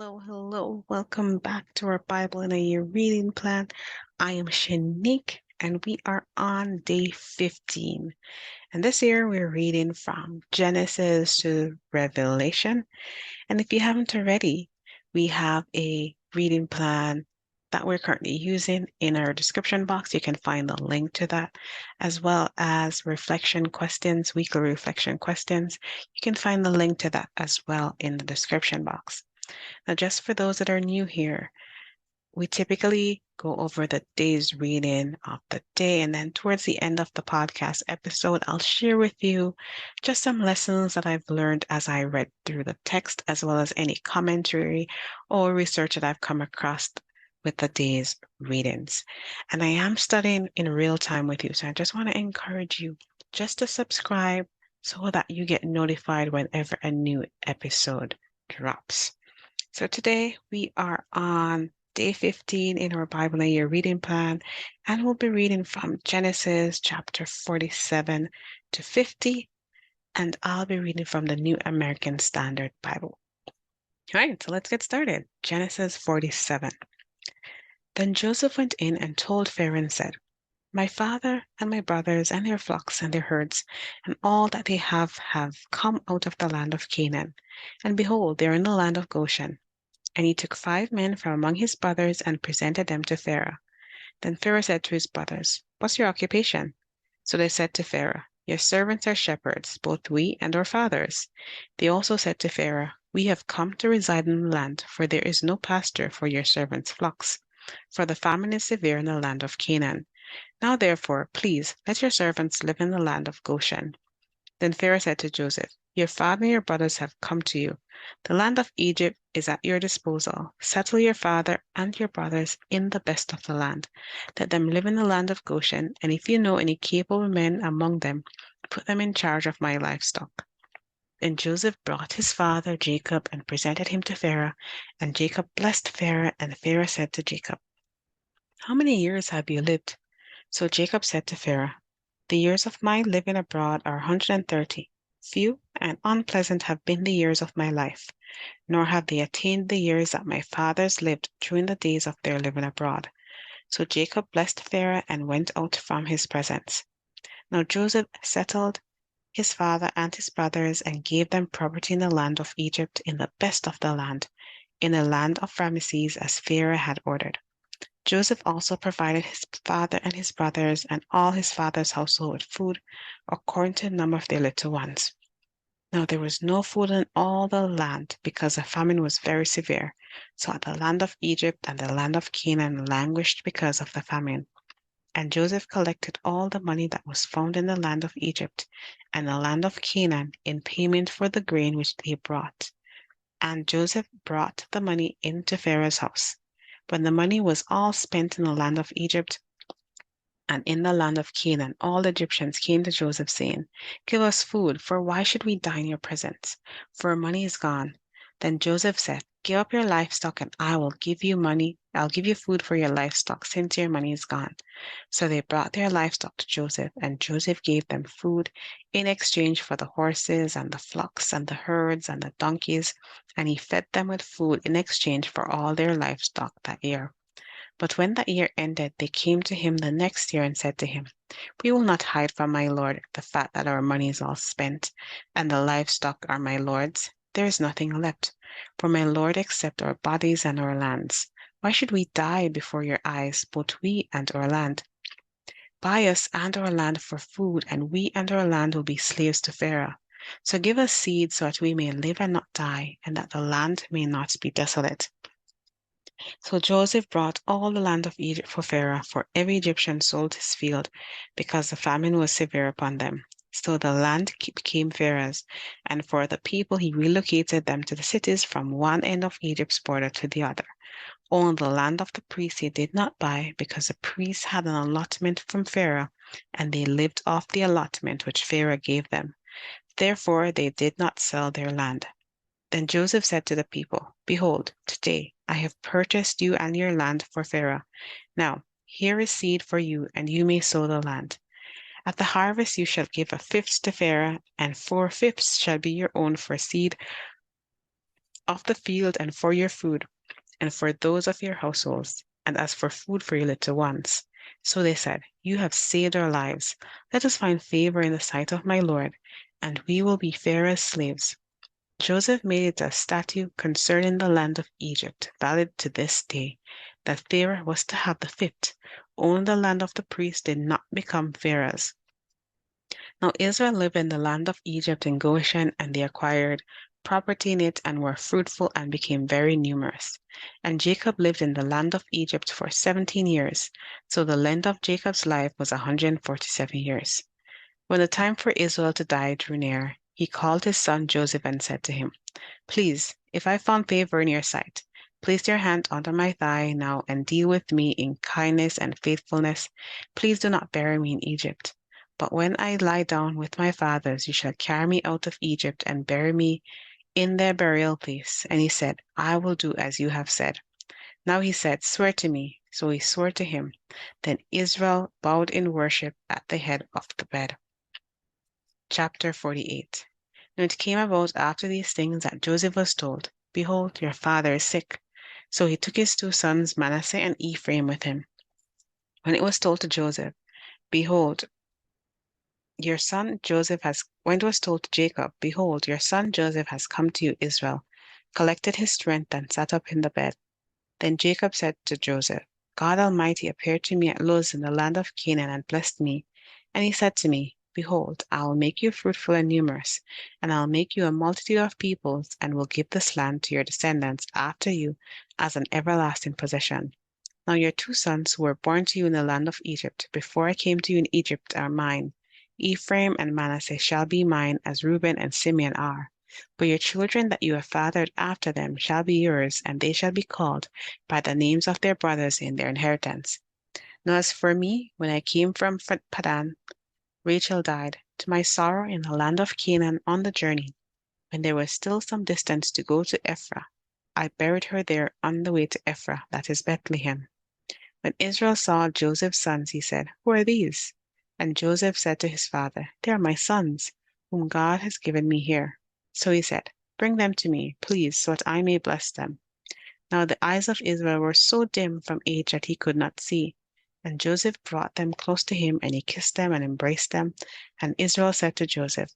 Hello. Welcome back to our Bible in a Year reading plan. I am Shanique, and we are on day 15. And this year we're reading from Genesis to Revelation. And if you haven't already, we have a reading plan that we're currently using in our description box. You can find the link to that, as well as reflection questions, weekly reflection questions. You can find the link to that as well in the description box. Now, just for those that are new here, we typically go over the day's reading of the day, and then towards the end of the podcast episode, I'll share with you just some lessons that I've learned as I read through the text, as well as any commentary or research that I've come across with the day's readings. And I am studying in real time with you, so I just want to encourage you just to subscribe so that you get notified whenever a new episode drops. So today we are on day 15 in our Bible in a Year reading plan, and we'll be reading from Genesis chapter 47 to 50, and I'll be reading from the New American Standard Bible. All right, so let's get started. Genesis 47. Then Joseph went in and told Pharaoh and said, My father and my brothers and their flocks and their herds and all that they have come out of the land of Canaan. And behold, they are in the land of Goshen. And he took 5 men from among his brothers and presented them to Pharaoh. Then Pharaoh said to his brothers, What's your occupation? So they said to Pharaoh, Your servants are shepherds, both we and our fathers. They also said to Pharaoh, We have come to reside in the land, for there is no pasture for your servants' flocks. For the famine is severe in the land of Canaan. Now therefore, please, let your servants live in the land of Goshen. Then Pharaoh said to Joseph, Your father and your brothers have come to you. The land of Egypt is at your disposal. Settle your father and your brothers in the best of the land. Let them live in the land of Goshen, and if you know any capable men among them, put them in charge of my livestock. Then Joseph brought his father Jacob and presented him to Pharaoh, and Jacob blessed Pharaoh, and Pharaoh said to Jacob, How many years have you lived? So Jacob said to Pharaoh, The years of my living abroad are 130. Few and unpleasant have been the years of my life, nor have they attained the years that my fathers lived during the days of their living abroad. So Jacob blessed Pharaoh and went out from his presence. Now Joseph settled his father and his brothers and gave them property in the land of Egypt, in the best of the land, in the land of Ramesses, as Pharaoh had ordered. Joseph also provided his father and his brothers and all his father's household with food, according to the number of their little ones. Now there was no food in all the land, because the famine was very severe. So the land of Egypt and the land of Canaan languished because of the famine. And Joseph collected all the money that was found in the land of Egypt and the land of Canaan in payment for the grain which they brought. And Joseph brought the money into Pharaoh's house. When the money was all spent in the land of Egypt and in the land of Canaan, all the Egyptians came to Joseph, saying, Give us food, for why should we die in your presence? For our money is gone. Then Joseph said, Give up your livestock, and I will give you money. I'll give you food for your livestock, since your money is gone. So they brought their livestock to Joseph, and Joseph gave them food in exchange for the horses and the flocks and the herds and the donkeys, and he fed them with food in exchange for all their livestock that year. But when that year ended, they came to him the next year and said to him, We will not hide from my lord the fact that our money is all spent, and the livestock are my lord's. There is nothing left for my lord except our bodies and our lands. Why should we die before your eyes, both we and our land? Buy us and our land for food, and we and our land will be slaves to Pharaoh. So give us seed so that we may live and not die, and that the land may not be desolate. So Joseph brought all the land of Egypt for Pharaoh, for every Egyptian sold his field, because the famine was severe upon them. So the land became Pharaoh's, and for the people he relocated them to the cities from one end of Egypt's border to the other. Only the land of the priests he did not buy, because the priests had an allotment from Pharaoh, and they lived off the allotment which Pharaoh gave them. Therefore they did not sell their land. Then Joseph said to the people, Behold, today I have purchased you and your land for Pharaoh. Now here is seed for you, and you may sow the land. At the harvest you shall give 1/5 to Pharaoh, and 4/5 shall be your own for seed of the field and for your food, and for those of your households, and as for food for your little ones. So they said, You have saved our lives. Let us find favor in the sight of my Lord, and we will be Pharaoh's slaves. Joseph made it a statute concerning the land of Egypt, valid to this day, that Pharaoh was to have the fifth. Only the land of the priests did not become Pharaoh's. Now Israel lived in the land of Egypt in Goshen, and they acquired property in it and were fruitful and became very numerous. And Jacob lived in the land of Egypt for 17 years. So the length of Jacob's life was 147 years. When the time for Israel to die drew near, he called his son Joseph and said to him, Please, if I found favor in your sight, place your hand under my thigh now and deal with me in kindness and faithfulness. Please do not bury me in Egypt. But when I lie down with my fathers, you shall carry me out of Egypt and bury me in their burial place. And he said, I will do as you have said. Now he said, Swear to me. So he swore to him. Then Israel bowed in worship at the head of the bed. Chapter 48. Now it came about after these things that Joseph was told, Behold, your father is sick. So he took his two sons, Manasseh and Ephraim, with him. When it was told to Joseph, Behold, your son Joseph has, when it was told to Jacob, Behold, your son Joseph has come to you, Israel, collected his strength and sat up in the bed. Then Jacob said to Joseph, God Almighty appeared to me at Luz in the land of Canaan and blessed me. And he said to me, Behold, I will make you fruitful and numerous, and I'll make you a multitude of peoples, and will give this land to your descendants after you as an everlasting possession. Now your two sons who were born to you in the land of Egypt, before I came to you in Egypt, are mine. Ephraim and Manasseh shall be mine, as Reuben and Simeon are. But your children that you have fathered after them shall be yours, and they shall be called by the names of their brothers in their inheritance. Now as for me, when I came from Padan, Rachel died, to my sorrow, in the land of Canaan on the journey. When there was still some distance to go to Ephrath, I buried her there on the way to Ephrath, that is Bethlehem. When Israel saw Joseph's sons, he said, Who are these? And Joseph said to his father, They are my sons, whom God has given me here. So he said, Bring them to me, please, so that I may bless them. Now the eyes of Israel were so dim from age that he could not see. And Joseph brought them close to him, and he kissed them and embraced them. And Israel said to Joseph,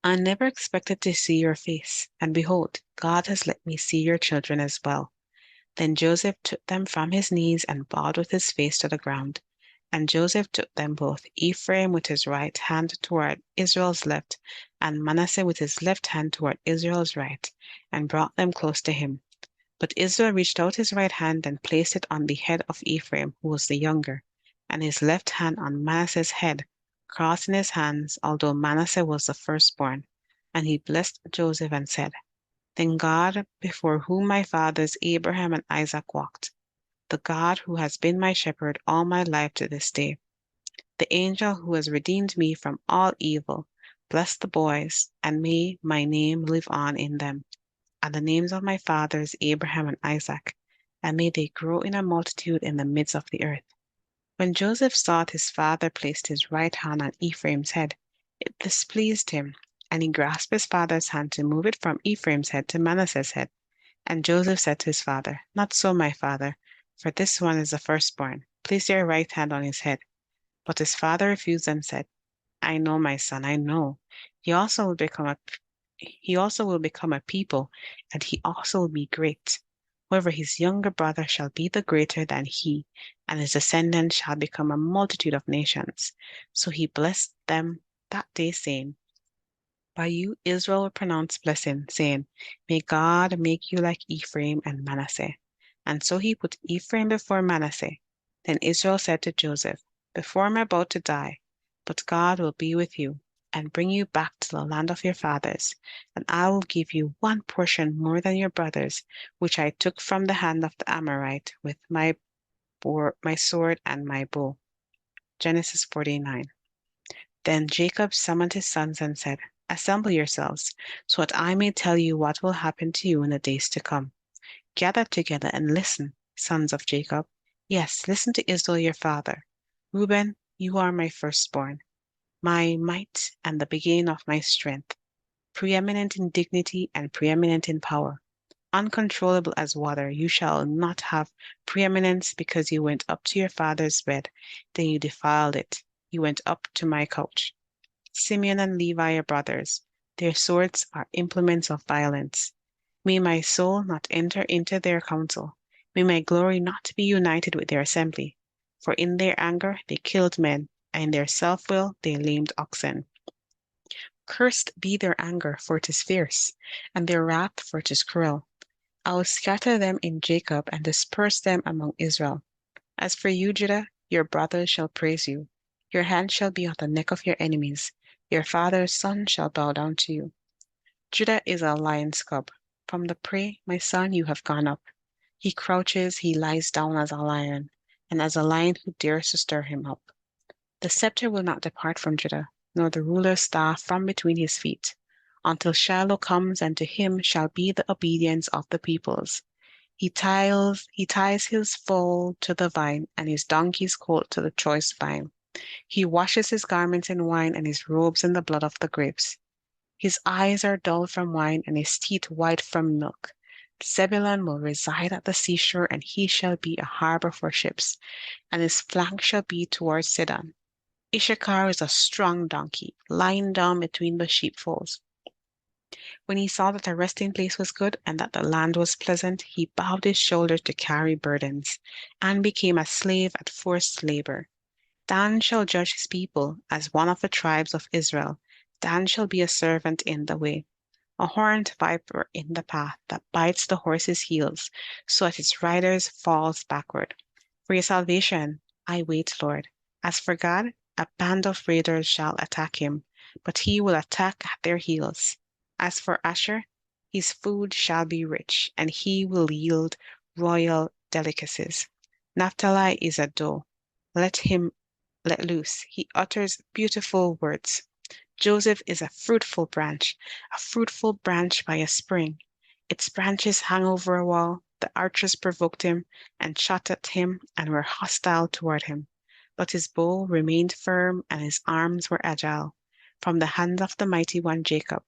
I never expected to see your face, and behold, God has let me see your children as well. Then Joseph took them from his knees and bowed with his face to the ground. And Joseph took them both, Ephraim with his right hand toward Israel's left, and Manasseh with his left hand toward Israel's right, and brought them close to him. But Israel reached out his right hand and placed it on the head of Ephraim, who was the younger, and his left hand on Manasseh's head, crossing his hands, although Manasseh was the firstborn. And he blessed Joseph and said, Then God, before whom my fathers Abraham and Isaac walked, the God who has been my shepherd all my life to this day, the angel who has redeemed me from all evil, bless the boys, and may my name live on in them, and the names of my fathers Abraham and Isaac, and may they grow in a multitude in the midst of the earth. When Joseph saw that his father placed his right hand on Ephraim's head, it displeased him, and he grasped his father's hand to move it from Ephraim's head to Manasseh's head. And Joseph said to his father, Not so, my father, for this one is the firstborn. Place your right hand on his head. But his father refused and said, I know, my son, I know. He also will become a people, and he also will be great. However, his younger brother shall be the greater than he, and his descendants shall become a multitude of nations. So he blessed them that day, saying, By you Israel will pronounce blessing, saying, May God make you like Ephraim and Manasseh. And so he put Ephraim before Manasseh. Then Israel said to Joseph, Before I am about to die, but God will be with you, and bring you back to the land of your fathers, and I will give you one portion more than your brothers, which I took from the hand of the Amorite with my sword and my bow. Genesis 49. Then Jacob summoned his sons and said, Assemble yourselves, so that I may tell you what will happen to you in the days to come. Gather together and listen, sons of Jacob. Yes, listen to Israel your father. Reuben, you are my firstborn, my might and the beginning of my strength. preeminent in dignity and preeminent in power. Uncontrollable as water, you shall not have preeminence because you went up to your father's bed, then you defiled it. You went up to my couch. Simeon and Levi are brothers. Their swords are implements of violence. May my soul not enter into their council. May my glory not be united with their assembly. For in their anger they killed men, and in their self-will they lamed oxen. Cursed be their anger, for it is fierce, and their wrath, for it is cruel. I will scatter them in Jacob and disperse them among Israel. As for you, Judah, your brothers shall praise you. Your hand shall be on the neck of your enemies. Your father's son shall bow down to you. Judah is a lion's cub. From the prey, my son, you have gone up. He crouches, he lies down as a lion, and as a lion who dares to stir him up. The scepter will not depart from Judah, nor the ruler's staff from between his feet, until Shiloh comes, and to him shall be the obedience of the peoples. He ties his foal to the vine, and his donkey's colt to the choice vine. He washes his garments in wine, and his robes in the blood of the grapes. His eyes are dull from wine, and his teeth white from milk. Zebulun will reside at the seashore, and he shall be a harbor for ships, and his flank shall be towards Sidon. Issachar is a strong donkey, lying down between the sheepfolds. When he saw that the resting place was good and that the land was pleasant, he bowed his shoulders to carry burdens, and became a slave at forced labor. Dan shall judge his people as one of the tribes of Israel. Dan shall be a servant in the way, a horned viper in the path that bites the horse's heels, so that its rider falls backward. For your salvation, I wait, Lord. As for God, a band of raiders shall attack him, but he will attack at their heels. As for Asher, his food shall be rich, and he will yield royal delicacies. Naphtali is a doe. Let him let loose. He utters beautiful words. Joseph is a fruitful branch by a spring. Its branches hang over a wall. The archers provoked him and shot at him and were hostile toward him. But his bow remained firm and his arms were agile. From the hand of the mighty one Jacob.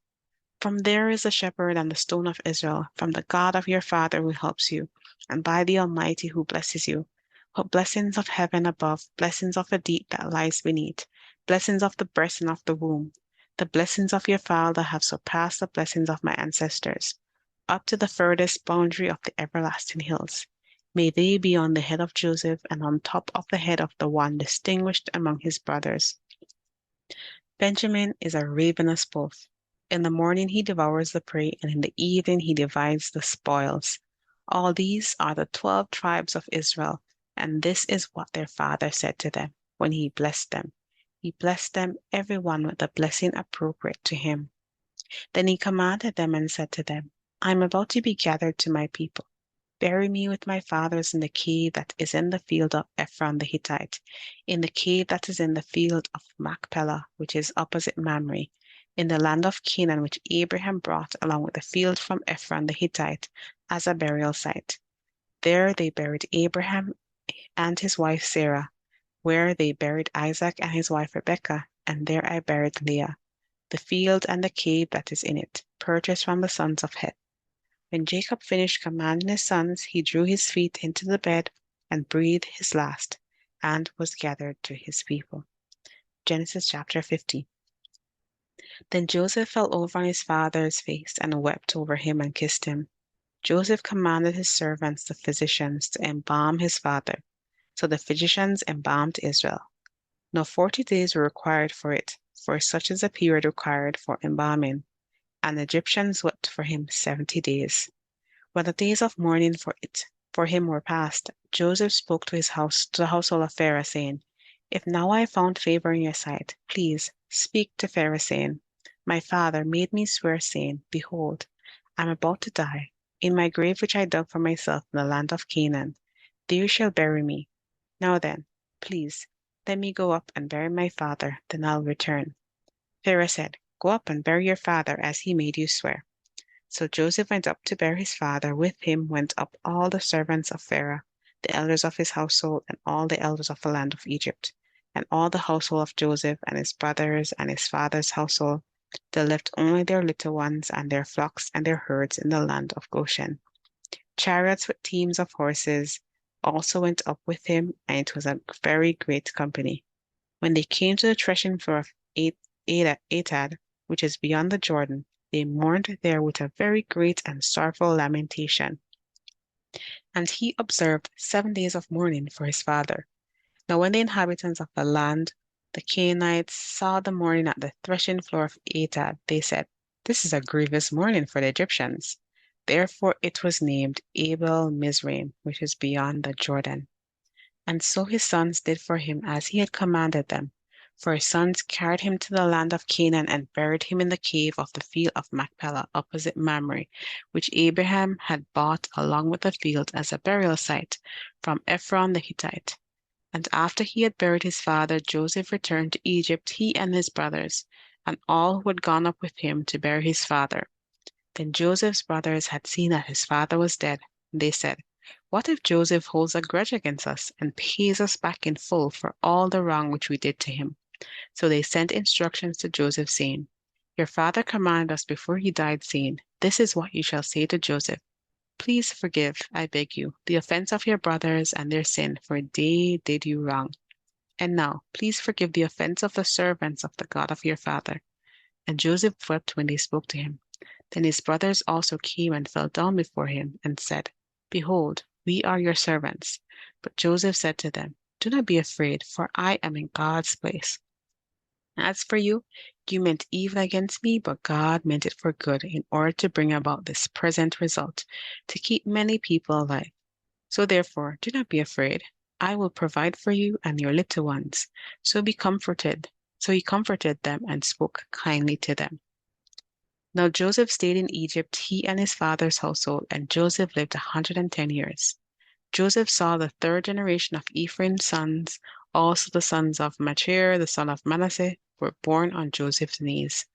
From there is the shepherd and the stone of Israel, from the God of your father who helps you, and by the Almighty who blesses you. Put blessings of heaven above, blessings of the deep that lies beneath, blessings of the breast and of the womb. The blessings of your father have surpassed the blessings of my ancestors, up to the furthest boundary of the everlasting hills. May they be on the head of Joseph and on top of the head of the one distinguished among his brothers. Benjamin is a ravenous wolf. In the morning he devours the prey, and in the evening he divides the spoils. All these are the 12 tribes of Israel, and this is what their father said to them when he blessed them. He blessed them every one with the blessing appropriate to him. Then he commanded them and said to them, I am about to be gathered to my people. Bury me with my fathers in the cave that is in the field of Ephron the Hittite, in the cave that is in the field of Machpelah, which is opposite Mamre, in the land of Canaan, which Abraham brought along with the field from Ephron the Hittite as a burial site. There they buried Abraham and his wife Sarah, where they buried Isaac and his wife Rebekah, and there I buried Leah. The field and the cave that is in it, purchased from the sons of Heth. When Jacob finished commanding his sons, he drew his feet into the bed and breathed his last, and was gathered to his people. Genesis chapter 50. Then Joseph fell over on his father's face and wept over him and kissed him. Joseph commanded his servants, the physicians, to embalm his father. So the physicians embalmed Israel. Now 40 days were required for it, for such is the period required for embalming. And the Egyptians wept for him 70 days. When the days of mourning for him were past, Joseph spoke to the household of Pharaoh, saying, If now I have found favor in your sight, please speak to Pharaoh, saying, My father made me swear, saying, Behold, I am about to die. In my grave which I dug for myself in the land of Canaan, there you shall bury me. Now then, please, let me go up and bury my father, then I'll return. Pharaoh said, Go up and bury your father as he made you swear. So Joseph went up to bury his father. With him went up all the servants of Pharaoh, the elders of his household, and all the elders of the land of Egypt, and all the household of Joseph and his brothers and his father's household, They left only their little ones and their flocks and their herds in the land of Goshen. Chariots with teams of horses also went up with him, and it was a very great company. When they came to the threshing floor of Atad, which is beyond the Jordan, they mourned there with a very great and sorrowful lamentation. And he observed 7 days of mourning for his father. Now when the inhabitants of the land, the Canaanites, saw the mourning at the threshing floor of Atad, they said, "This is a grievous mourning for the Egyptians." Therefore it was named Abel Mizraim, which is beyond the Jordan. And so his sons did for him as he had commanded them. For his sons carried him to the land of Canaan and buried him in the cave of the field of Machpelah opposite Mamre, which Abraham had bought along with the field as a burial site from Ephron the Hittite. And after he had buried his father, Joseph returned to Egypt, he and his brothers, and all who had gone up with him to bury his father. Then Joseph's brothers had seen that his father was dead. They said, "What if Joseph holds a grudge against us and pays us back in full for all the wrong which we did to him?" So they sent instructions to Joseph, saying, "Your father commanded us before he died, saying, 'This is what you shall say to Joseph. Please forgive, I beg you, the offense of your brothers and their sin, for they did you wrong. And now, please forgive the offense of the servants of the God of your father." And Joseph wept when they spoke to him. Then his brothers also came and fell down before him and said, "Behold, we are your servants." But Joseph said to them, "Do not be afraid, for I am in God's place. As for you, you meant evil against me, but God meant it for good in order to bring about this present result, to keep many people alive. So therefore, do not be afraid. I will provide for you and your little ones. So be comforted. So he comforted them and spoke kindly to them. Now Joseph stayed in Egypt, he and his father's household, and Joseph lived 110 years. Joseph saw the third generation of Ephraim's sons. Also the sons of Machir, the son of Manasseh, were born on Joseph's knees.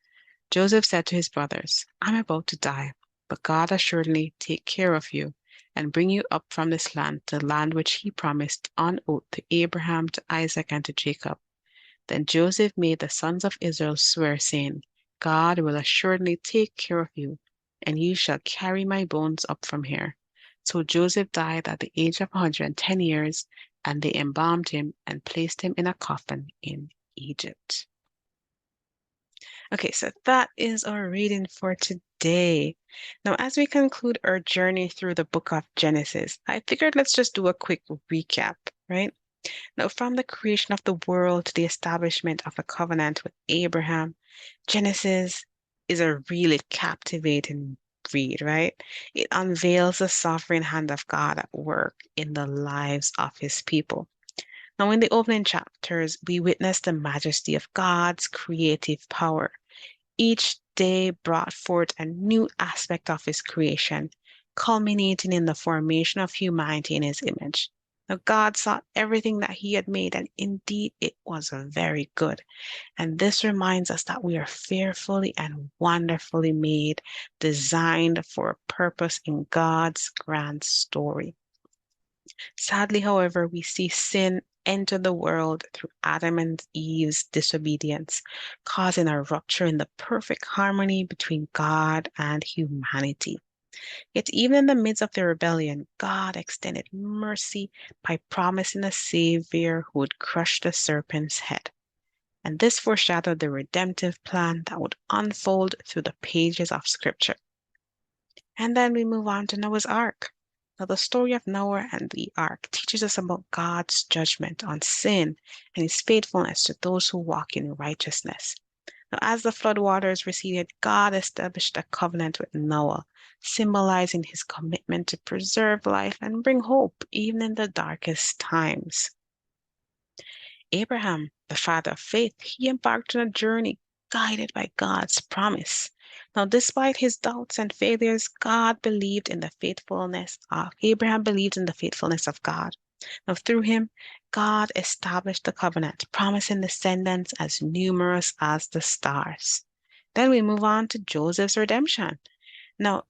Joseph said to his brothers, "I'm about to die, but God assuredly take care of you and bring you up from this land to the land which he promised on oath to Abraham, to Isaac, and to Jacob." Then Joseph made the sons of Israel swear, saying, "God will assuredly take care of you, and you shall carry my bones up from here." So Joseph died at the age of 110 years, and they embalmed him and placed him in a coffin in Egypt. Okay, so that is our reading for today. Now, as we conclude our journey through the book of Genesis, I figured let's just do a quick recap, right? Now, from the creation of the world to the establishment of a covenant with Abraham, Genesis is a really captivating read, right? It unveils the sovereign hand of God at work in the lives of his people. Now, in the opening chapters, we witness the majesty of God's creative power. Each day brought forth a new aspect of his creation, culminating in the formation of humanity in his image. Now, God saw everything that he had made, and indeed it was very good. And this reminds us that we are fearfully and wonderfully made, designed for a purpose in God's grand story. Sadly, however, we see sin enter the world through Adam and Eve's disobedience, causing a rupture in the perfect harmony between God and humanity. Yet even in the midst of their rebellion, God extended mercy by promising a Savior who would crush the serpent's head. And this foreshadowed the redemptive plan that would unfold through the pages of Scripture. And then we move on to Noah's Ark. Now, the story of Noah and the ark teaches us about God's judgment on sin and his faithfulness to those who walk in righteousness. Now, as the floodwaters receded, God established a covenant with Noah, symbolizing his commitment to preserve life and bring hope even in the darkest times. Abraham, the father of faith, he embarked on a journey guided by God's promise. Now, despite his doubts and failures, Abraham believed in the faithfulness of God. Now, through him, God established the covenant, promising descendants as numerous as the stars. Then we move on to Joseph's redemption. Now,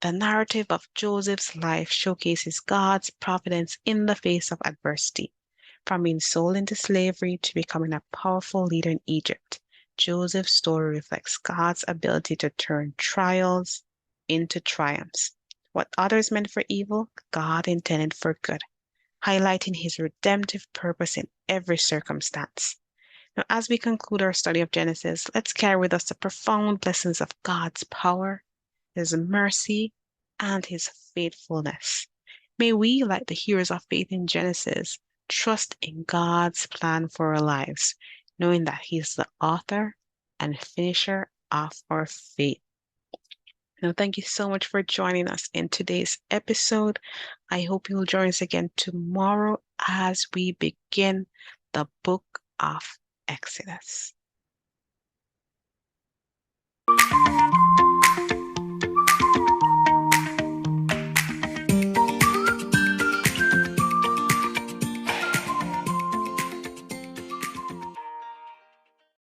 the narrative of Joseph's life showcases God's providence in the face of adversity. From being sold into slavery to becoming a powerful leader in Egypt, Joseph's story reflects God's ability to turn trials into triumphs. What others meant for evil, God intended for good, highlighting his redemptive purpose in every circumstance. Now, as we conclude our study of Genesis, let's carry with us the profound lessons of God's power, his mercy, and his faithfulness. May we, like the heroes of faith in Genesis, trust in God's plan for our lives, knowing that he is the author and finisher of our faith. Now, thank you so much for joining us in today's episode. I hope you'll join us again tomorrow as we begin the book of Exodus.